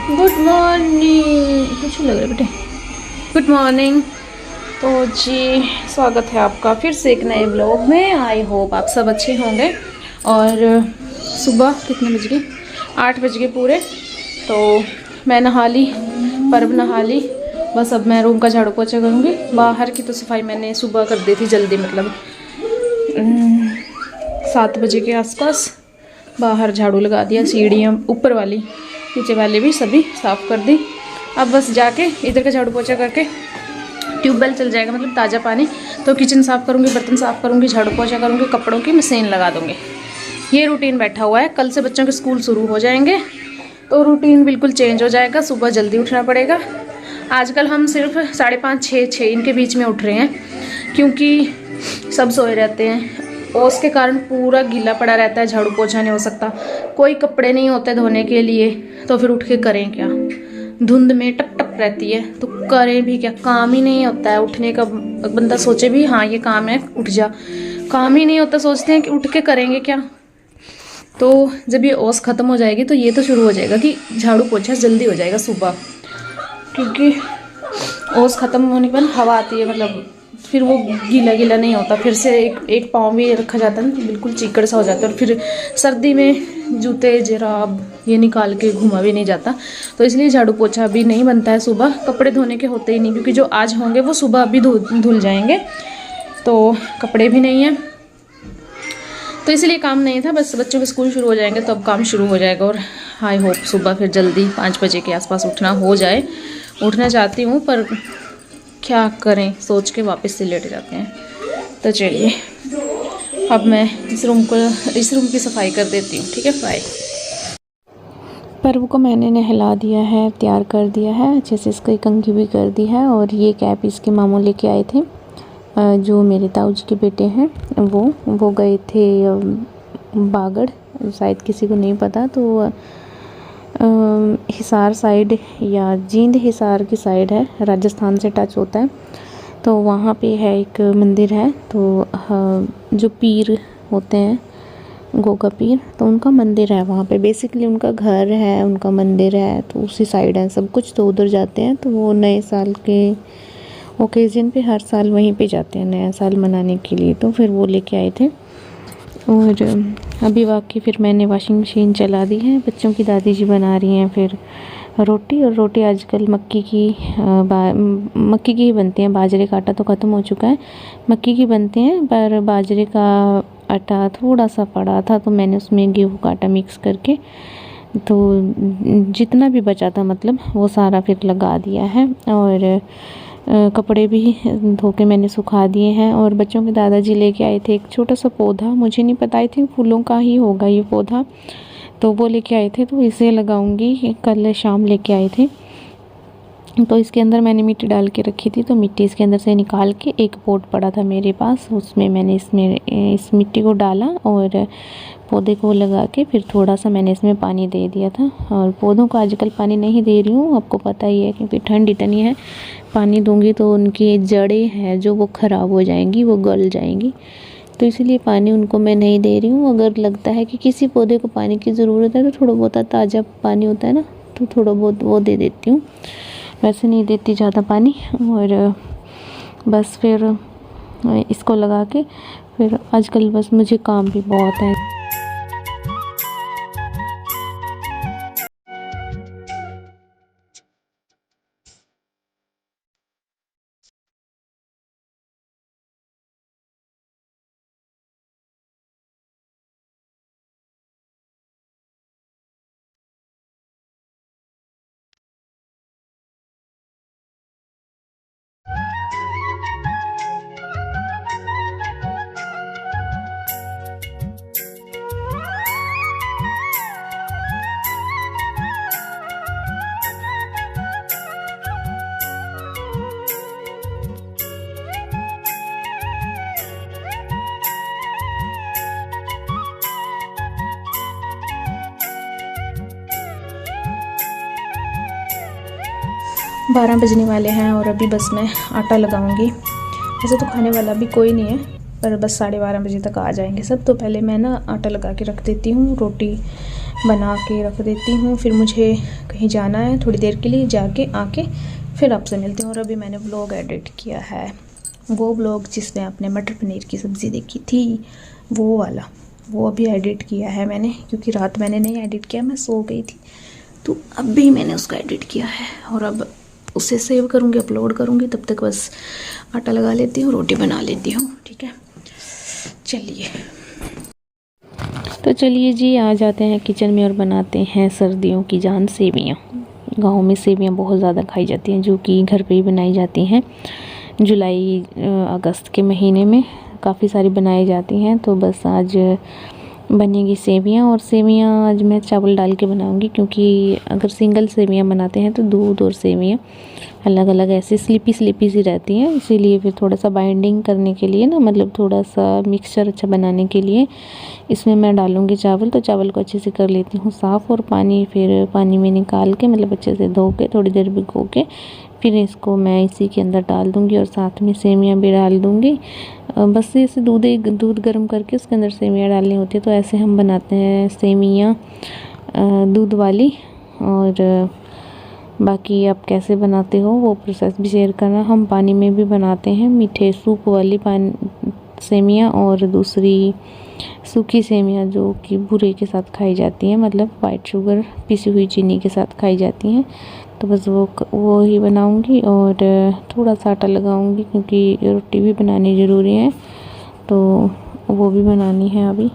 Good morning. कुछ लग रहा है बेटे। Good morning. तो जी स्वागत है आपका फिर से एक नए ब्लॉग में। आई होप आप सब अच्छे होंगे। और सुबह कितने बज गए? 8 बज गए पूरे। तो मैं नहा ली, पर्व नहा ली। बस अब मैं रूम का झाड़ू पोछा करूँगी। बाहर की तो सफाई मैंने सुबह कर दी थी जल्दी, मतलब 7 बजे के आसपास बाहर झाड़ू लगा दिया। सीढ़ियाँ ऊपर वाली नीचे वाली भी सभी साफ़ कर दी। अब बस जाके इधर का झाड़ू पोछा करके ट्यूबवेल चल जाएगा, मतलब ताज़ा पानी। तो किचन साफ़ करूँगी, बर्तन साफ़ करूँगी, झाड़ू पोछा करूँगी, कपड़ों की मशीन लगा दूँगी। ये रूटीन बैठा हुआ है। कल से बच्चों के स्कूल शुरू हो जाएंगे तो रूटीन बिल्कुल चेंज हो जाएगा। सुबह जल्दी उठना पड़ेगा। आजकल हम सिर्फ 5:30 6 इनके बीच में उठ रहे हैं क्योंकि सब सोए रहते हैं। ओस के कारण पूरा गीला पड़ा रहता है, झाड़ू पोछा नहीं हो सकता, कोई कपड़े नहीं होते धोने के लिए। तो फिर उठ के करें क्या? धुंध में टप टप रहती है तो करें भी क्या? काम ही नहीं होता है उठने का। बंदा सोचे भी हाँ ये काम है उठ जा, काम ही नहीं होता। सोचते हैं कि उठ के करेंगे क्या। तो जब ये ओस ख़त्म हो जाएगी तो ये तो शुरू हो जाएगा कि झाड़ू पोछा जल्दी हो जाएगा सुबह, क्योंकि ओस ख़त्म होने पर हवा आती है, मतलब फिर वो गीला गीला नहीं होता। फिर से एक पाँव भी रखा जाता है ना, बिल्कुल चीकड़ सा हो जाता है। और फिर सर्दी में जूते जुराब ये निकाल के घुमा भी नहीं जाता। तो इसलिए झाड़ू पोछा भी नहीं बनता है सुबह। कपड़े धोने के होते ही नहीं, क्योंकि जो आज होंगे वो सुबह अभी धुल जाएंगे। तो कपड़े भी नहीं हैं, तो इसलिए काम नहीं था। बस बच्चों के स्कूल शुरू हो जाएंगे तो अब काम शुरू हो जाएगा। और आई होप सुबह फिर जल्दी 5 बजे के आसपास उठना हो जाए। उठना चाहती हूँ पर क्या करें, सोच के वापस से लेट जाते हैं। तो चलिए अब मैं इस रूम की सफाई कर देती हूँ। ठीक है, बाय। पर्व को मैंने नहला दिया है, तैयार कर दिया है, अच्छे से इसकी कंघी भी कर दी है। और ये कैप इसके मामू लेके आए थे, जो मेरे ताऊ जी के बेटे हैं। वो गए थे बागड़, शायद किसी को नहीं पता। तो हिसार साइड या जींद हिसार की साइड है, राजस्थान से टच होता है। तो वहाँ पे है एक मंदिर है। तो जो पीर होते हैं गोगा पीर, तो उनका मंदिर है वहाँ पे। बेसिकली उनका घर है, उनका मंदिर है, तो उसी साइड है सब कुछ। तो उधर जाते हैं। तो वो नए साल के ओकेज़न पे हर साल वहीं पे जाते हैं नया साल मनाने के लिए। तो फिर वो लेके आए थे। और अभी वाकई फिर मैंने वॉशिंग मशीन चला दी है। बच्चों की दादी जी बना रही हैं फिर रोटी। और रोटी आजकल मक्की की ही बनती हैं। बाजरे का आटा तो ख़त्म हो चुका है, मक्की की बनती हैं। पर बाजरे का आटा थोड़ा सा पड़ा था तो मैंने उसमें गेहूं का आटा मिक्स करके तो जितना भी बचा था मतलब वो सारा फिर लगा दिया है। और कपड़े भी धो के मैंने सुखा दिए हैं। और बच्चों के दादाजी लेके आए थे एक छोटा सा पौधा, मुझे नहीं पता, आई थिंक फूलों का ही होगा ये पौधा। तो वो लेके आए थे, तो इसे लगाऊंगी। कल शाम लेके आए थे। तो इसके अंदर मैंने मिट्टी डाल के रखी थी। तो मिट्टी इसके अंदर से निकाल के एक पॉट पड़ा था मेरे पास, उसमें मैंने इस मिट्टी को डाला और पौधे को लगा के फिर थोड़ा सा मैंने इसमें पानी दे दिया था। और पौधों को आजकल पानी नहीं दे रही हूँ, आपको पता ही है, क्योंकि ठंड इतनी है। पानी दूंगी तो उनकी जड़ें हैं जो वो ख़राब हो जाएंगी, वो गल जाएंगी। तो इसलिए पानी उनको मैं नहीं दे रही हूँ। अगर लगता है कि किसी पौधे को पानी की ज़रूरत है तो थोड़ा बहुत ताज़ा पानी होता है ना, तो थोड़ा बहुत वो दे देती हूँ, वैसे नहीं देती ज़्यादा पानी। और बस फिर इसको लगा के फिर आजकल बस मुझे काम भी बहुत है। 12 बजने वाले हैं और अभी बस मैं आटा लगाऊंगी। वैसे तो खाने वाला भी कोई नहीं है, पर बस 12:30 बजे तक आ जाएंगे सब। तो पहले मैं ना आटा लगा के रख देती हूँ, रोटी बना के रख देती हूँ, फिर मुझे कहीं जाना है थोड़ी देर के लिए, जाके आके फिर आपसे मिलती हूँ। और अभी मैंने व्लॉग एडिट किया है, वो व्लॉग जिसमें आपने मटर पनीर की सब्ज़ी देखी थी वो वाला, वो अभी एडिट किया है मैंने, क्योंकि रात मैंने नहीं एडिट किया, मैं सो गई थी। तो अभी मैंने उसका एडिट किया है और अब उसे सेव करूँगी, अपलोड करूँगी। तब तक बस आटा लगा लेती हूँ, रोटी बना लेती हूँ। ठीक है, चलिए। तो चलिए जी, आ जाते हैं किचन में और बनाते हैं सर्दियों की जान सेवियाँ। गाँव में सेवियाँ बहुत ज़्यादा खाई जाती हैं, जो कि घर पे ही बनाई जाती हैं। जुलाई अगस्त के महीने में काफ़ी सारी बनाई जाती हैं। तो बस आज बनेगी सेवियाँ, और सेवियाँ आज मैं चावल डाल के बनाऊंगी, क्योंकि अगर सिंगल सेवियाँ बनाते हैं तो दूध और सेवियाँ अलग अलग ऐसे स्लिपी सी रहती हैं। इसीलिए फिर थोड़ा सा बाइंडिंग करने के लिए ना, मतलब थोड़ा सा मिक्सचर अच्छा बनाने के लिए इसमें मैं डालूँगी चावल। तो चावल को अच्छे से कर लेती हूँ साफ़, और पानी फिर पानी में निकाल के, मतलब अच्छे से धो के थोड़ी देर भिगो के फिर इसको मैं इसी के अंदर डाल दूँगी, और साथ में सेवियाँ भी डाल दूँगी। बस इसे दूध गर्म करके उसके अंदर सेवियाँ डालनी होती है। तो ऐसे हम बनाते हैं सेवियाँ दूध वाली। और बाकी आप कैसे बनाते हो वो प्रोसेस भी शेयर करना। हम पानी में भी बनाते हैं, मीठे सूप वाली सेवियाँ, और दूसरी सूखी सेवियाँ जो कि बूरे के साथ खाई जाती हैं, मतलब वाइट शुगर पिसी हुई चीनी के साथ खाई जाती हैं। तो बस वो ही बनाऊंगी, और थोड़ा सा आटा लगाऊंगी, क्योंकि रोटी भी बनानी ज़रूरी है, तो वो भी बनानी है अभी।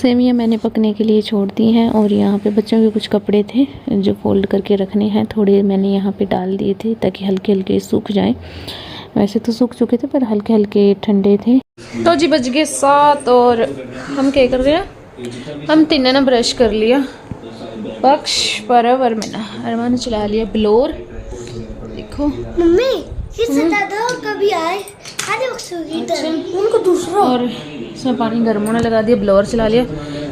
सेवियाँ मैंने पकने के लिए छोड़ दी हैं, और यहाँ पे बच्चों के कुछ कपड़े थे जो फोल्ड करके रखने हैं, थोड़े मैंने यहाँ पे डाल दिए थे ताकि हल्के हल्के सूख जाएं। वैसे तो सूख चुके थे पर हल्के हल्के ठंडे थे। तो जी बज गए 7 और हम क्या कर रहे हैं, हम तीनों ने ब्रश कर लिया। पक्ष परव अरमाना, अरमान ने चला लिया ब्लोर। देखो मम्मी फिर से दादा कभी आए उनको दूसरा, और इसमें पानी गर्म होने लगा दिया, ब्लोअर चला लिया।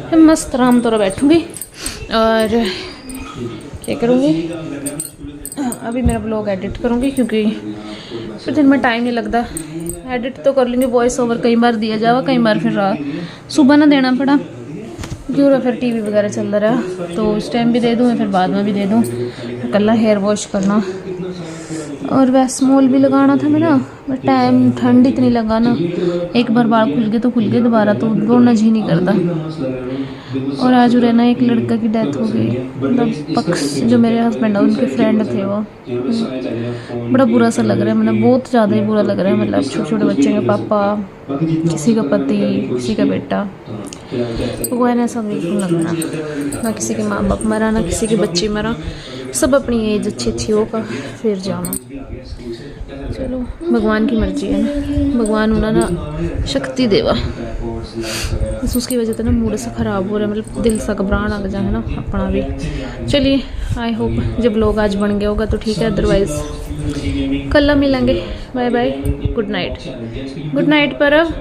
फिर मस्त आराम तौर बैठूंगी और क्या करूँगी, अभी मेरा ब्लॉग एडिट करूँगी, क्योंकि फिर दिन में टाइम नहीं लगता। एडिट तो कर लेंगे, वॉइस ओवर कई बार दिया जावा, कई बार फिर सुबह ना देना पड़ा। क्यों रहा फिर टीवी वगैरह चल रहा, तो उस टाइम भी दे दूँ या फिर बाद में भी दे दूँ। कल हेयर वॉश करना और वैस्मोल भी लगाना था मेरा, बट टाइम ठंड इतनी लगा ना, एक बार बाल खुल गए तो खुल गए, दोबारा तो दौड़ना जी नहीं करता। और आज रहना एक लड़का की डेथ हो गई, मतलब पक्ष जो मेरे हस्बैंड है उनके फ्रेंड थे वो। बड़ा बुरा सा लग रहा है, मतलब बहुत ज़्यादा ही बुरा लग रहा है। मतलब छोटे छोटे बच्चे के पापा, किसी का पति, किसी का बेटा, भगवान ऐसा बिल्कुल ना करा। ना किसी के माँ बाप मरा, ना किसी के बच्चे मरा, सब अपनी एज अच्छी अच्छी होकर फिर जाना। चलो भगवान की मर्जी है ना, भगवान उन्हें ना शक्ति देवा। बस उसकी वजह से ना मूड से ख़राब हो रहा है, मतलब दिल सा घबराहट लग जाए है ना अपना भी। चलिए आई होप जब लोग आज बन गया होगा तो ठीक है, अदरवाइज कल मिलेंगे। Bye bye, good night. Good night Parv.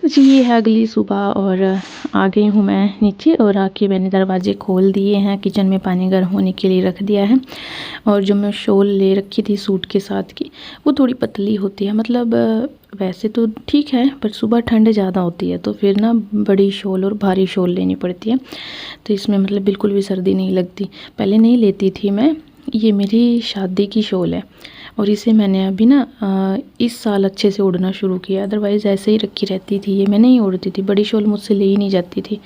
तो जी ये है अगली सुबह और आ गई हूँ मैं नीचे और आके मैंने दरवाजे खोल दिए हैं। किचन में पानी गर्म होने के लिए रख दिया है। और जो मैं शॉल ले रखी थी सूट के साथ की, वो थोड़ी पतली होती है, मतलब वैसे तो ठीक है पर सुबह ठंड ज़्यादा होती है तो फिर ना बड़ी शॉल और भारी शॉल लेनी पड़ती है। तो इसमें मतलब बिल्कुल भी सर्दी नहीं लगती। पहले नहीं लेती थी मैं, ये मेरी शादी की शॉल है और इसे मैंने अभी ना इस साल अच्छे से ओढ़ना शुरू किया। अदरवाइज़ ऐसे ही रखी रहती थी, ये मैं नहीं ओढ़ती थी। बड़ी शॉल मुझसे ले ही नहीं जाती थी,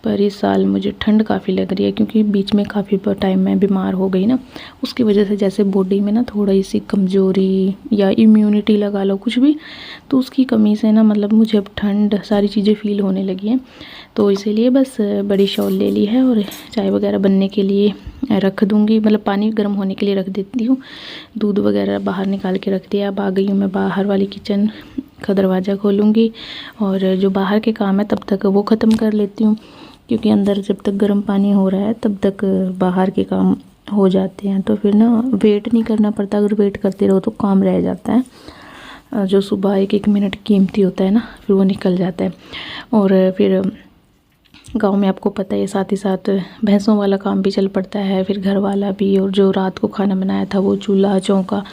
पर इस साल मुझे ठंड काफ़ी लग रही है क्योंकि बीच में काफ़ी टाइम मैं बीमार हो गई ना, उसकी वजह से जैसे बॉडी में ना थोड़ी सी कमज़ोरी या इम्यूनिटी लगा लो कुछ भी, तो उसकी कमी से ना मतलब मुझे अब ठंड सारी चीज़ें फ़ील होने लगी हैं। तो इसीलिए बस बड़ी शॉल ले ली है और चाय वगैरह बनने के लिए रख दूँगी, मतलब पानी गर्म होने के लिए रख देती हूँ। दूध वगैरह बाहर निकाल के रख दिया। अब आ गई हूँ मैं बाहर वाली किचन का दरवाज़ा खोलूँगी और जो बाहर के काम है तब तक वो ख़त्म कर लेती हूँ, क्योंकि अंदर जब तक गर्म पानी हो रहा है तब तक बाहर के काम हो जाते हैं। तो फिर ना वेट नहीं करना पड़ता, अगर वेट करते रहो तो काम रह जाता है। जो सुबह एक एक मिनट कीमती होता है ना, फिर वो निकल जाता है। और फिर गांव में आपको पता है साथ ही साथ भैंसों वाला काम भी चल पड़ता है, फिर घर वाला भी, और जो रात को खाना बनाया था वो चूल्हा चौका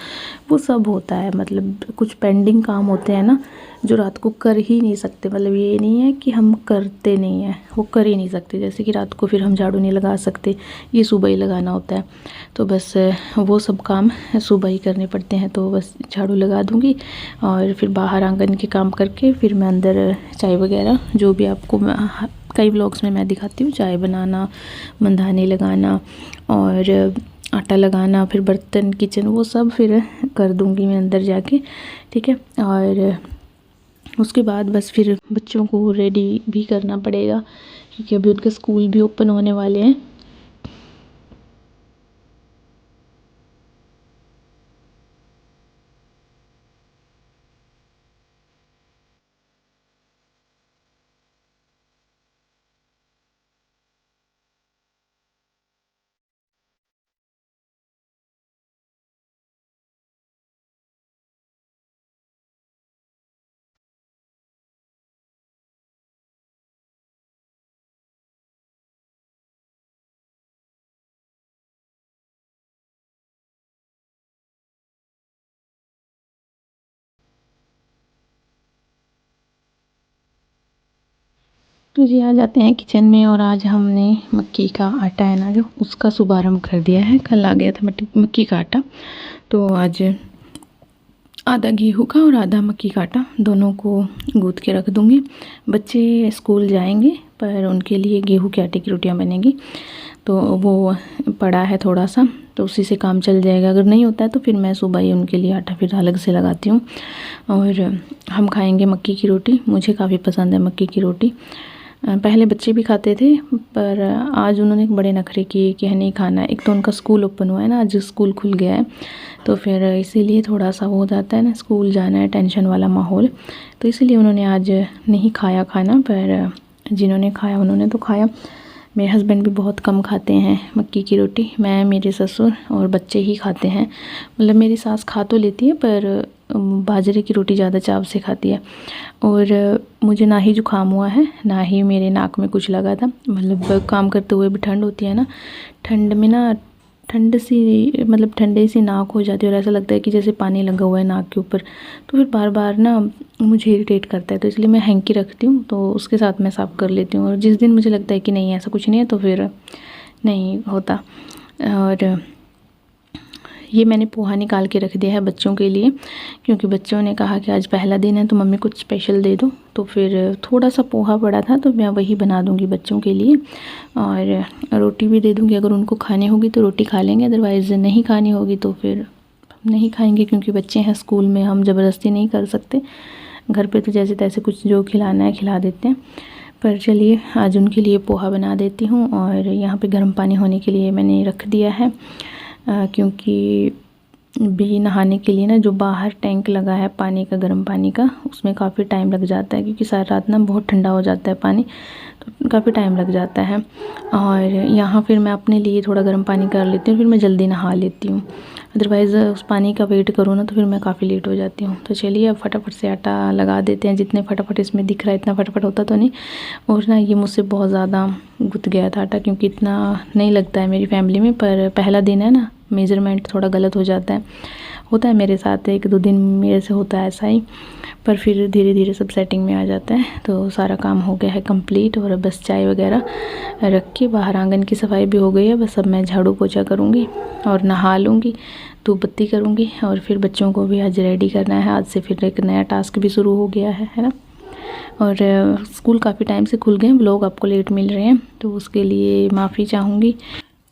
वो सब होता है। मतलब कुछ पेंडिंग काम होते हैं ना जो रात को कर ही नहीं सकते। मतलब ये नहीं है कि हम करते नहीं हैं, वो कर ही नहीं सकते। जैसे कि रात को फिर हम झाड़ू नहीं लगा सकते, ये सुबह ही लगाना होता है। तो बस वो सब काम सुबह ही करने पड़ते हैं। तो बस झाड़ू लगा दूँगी और फिर बाहर आंगन के काम करके फिर मैं अंदर चाय वगैरह जो भी आपको कई व्लॉग्स में मैं दिखाती हूँ, चाय बनाना, मंदानी लगाना और आटा लगाना, फिर बर्तन किचन वो सब फिर कर दूँगी मैं अंदर जाके, ठीक है। और उसके बाद बस फिर बच्चों को रेडी भी करना पड़ेगा क्योंकि अभी उनके स्कूल भी ओपन होने वाले हैं। तो जी आ जाते हैं किचन में और आज हमने मक्की का आटा है ना जो उसका शुभारंभ कर दिया है। कल आ गया था मक्की का आटा, तो आज आधा गेहूं का और आधा मक्की का आटा दोनों को गूँथ के रख दूँगी। बच्चे स्कूल जाएंगे पर उनके लिए गेहूं के आटे की रोटियां बनेगी, तो वो पड़ा है थोड़ा सा, तो उसी से काम चल जाएगा। अगर नहीं होता है तो फिर मैं सुबह ही उनके लिए आटा फिर अलग से लगाती हूँ। और हम खाएंगे मक्की की रोटी, मुझे काफ़ी पसंद है मक्की की रोटी। पहले बच्चे भी खाते थे पर आज उन्होंने एक बड़े नखरे किए कि नहीं खाना। एक तो उनका स्कूल ओपन हुआ है ना, आज स्कूल खुल गया है, तो फिर इसीलिए थोड़ा सा वो हो जाता है ना, स्कूल जाना है, टेंशन वाला माहौल, तो इसीलिए उन्होंने आज नहीं खाया खाना। पर जिन्होंने खाया उन्होंने तो खाया। मेरे हस्बैंड भी बहुत कम खाते हैं मक्की की रोटी, मैं, मेरे ससुर और बच्चे ही खाते हैं। मतलब मेरी सास खा तो लेती है पर बाजरे की रोटी ज़्यादा चाव से खाती है। और मुझे ना ही जुकाम हुआ है ना ही मेरे नाक में कुछ लगा था। मतलब काम करते हुए भी ठंड होती है ना, ठंड में ना ठंड सी, मतलब ठंडे सी नाक हो जाती है और ऐसा लगता है कि जैसे पानी लगा हुआ है नाक के ऊपर, तो फिर बार बार ना मुझे इरिटेट करता है। तो इसलिए मैं हैंकी रखती हूँ, तो उसके साथ मैं साफ़ कर लेती हूँ। और जिस दिन मुझे लगता है कि नहीं ऐसा कुछ नहीं है तो फिर नहीं होता। और ये मैंने पोहा निकाल के रख दिया है बच्चों के लिए, क्योंकि बच्चों ने कहा कि आज पहला दिन है तो मम्मी कुछ स्पेशल दे दो, तो फिर थोड़ा सा पोहा पड़ा था तो मैं वही बना दूंगी बच्चों के लिए। और रोटी भी दे दूंगी, अगर उनको खानी होगी तो रोटी खा लेंगे, अदरवाइज़ नहीं खानी होगी तो फिर नहीं खाएंगे, क्योंकि बच्चे हैं स्कूल में, हम ज़बरदस्ती नहीं कर सकते। घर पे तो जैसे तैसे कुछ जो खिलाना है खिला देते हैं। पर चलिए आज उनके लिए पोहा बना देती हूँ। और यहाँ पे गर्म पानी होने के लिए मैंने रख दिया है, क्योंकि भी नहाने के लिए ना जो बाहर टैंक लगा है पानी का, गर्म पानी का, उसमें काफ़ी टाइम लग जाता है, क्योंकि सारी रात ना बहुत ठंडा हो जाता है पानी, तो काफ़ी टाइम लग जाता है। और यहाँ फिर मैं अपने लिए थोड़ा गर्म पानी कर लेती हूँ, फिर मैं जल्दी नहा लेती हूँ। अदरवाइज़ उस पानी का वेट करूँ ना तो फिर मैं काफ़ी लेट हो जाती हूँ। तो चलिए अब फटाफट से आटा लगा देते हैं। जितने फटाफट इसमें दिख रहा है इतना फटाफट होता तो नहीं। और ना ये मुझसे बहुत ज़्यादा गुथ गया था आटा, क्योंकि इतना नहीं लगता है मेरी फैमिली में, पर पहला दिन है ना, मेज़रमेंट थोड़ा गलत हो जाता है। होता है मेरे साथ, 1-2 दिन मेरे से होता है ऐसा ही, पर फिर धीरे धीरे सब सेटिंग में आ जाता है। तो सारा काम हो गया है कंप्लीट, और बस चाय वगैरह रख के बाहर आंगन की सफाई भी हो गई है। बस अब मैं झाड़ू पोछा करूँगी और नहा लूँगी, धूप बत्ती करूँगी, और फिर बच्चों को भी आज रेडी करना है। आज से फिर एक नया टास्क भी शुरू हो गया है ना। और स्कूल काफ़ी टाइम से खुल गए हैं, व्लॉग आपको लेट मिल रहे हैं तो उसके लिए माफ़ी चाहूँगी।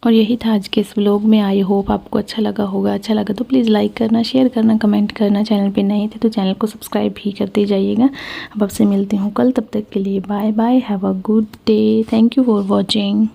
और यही था आज के इस व्लॉग में। आई होप आपको अच्छा लगा होगा। अच्छा लगा तो प्लीज़ लाइक करना, शेयर करना, कमेंट करना। चैनल पे नए थे तो चैनल को सब्सक्राइब भी करते जाइएगा। अब आपसे मिलती हूँ कल, तब तक के लिए bye bye, have a good day, thank you for watching.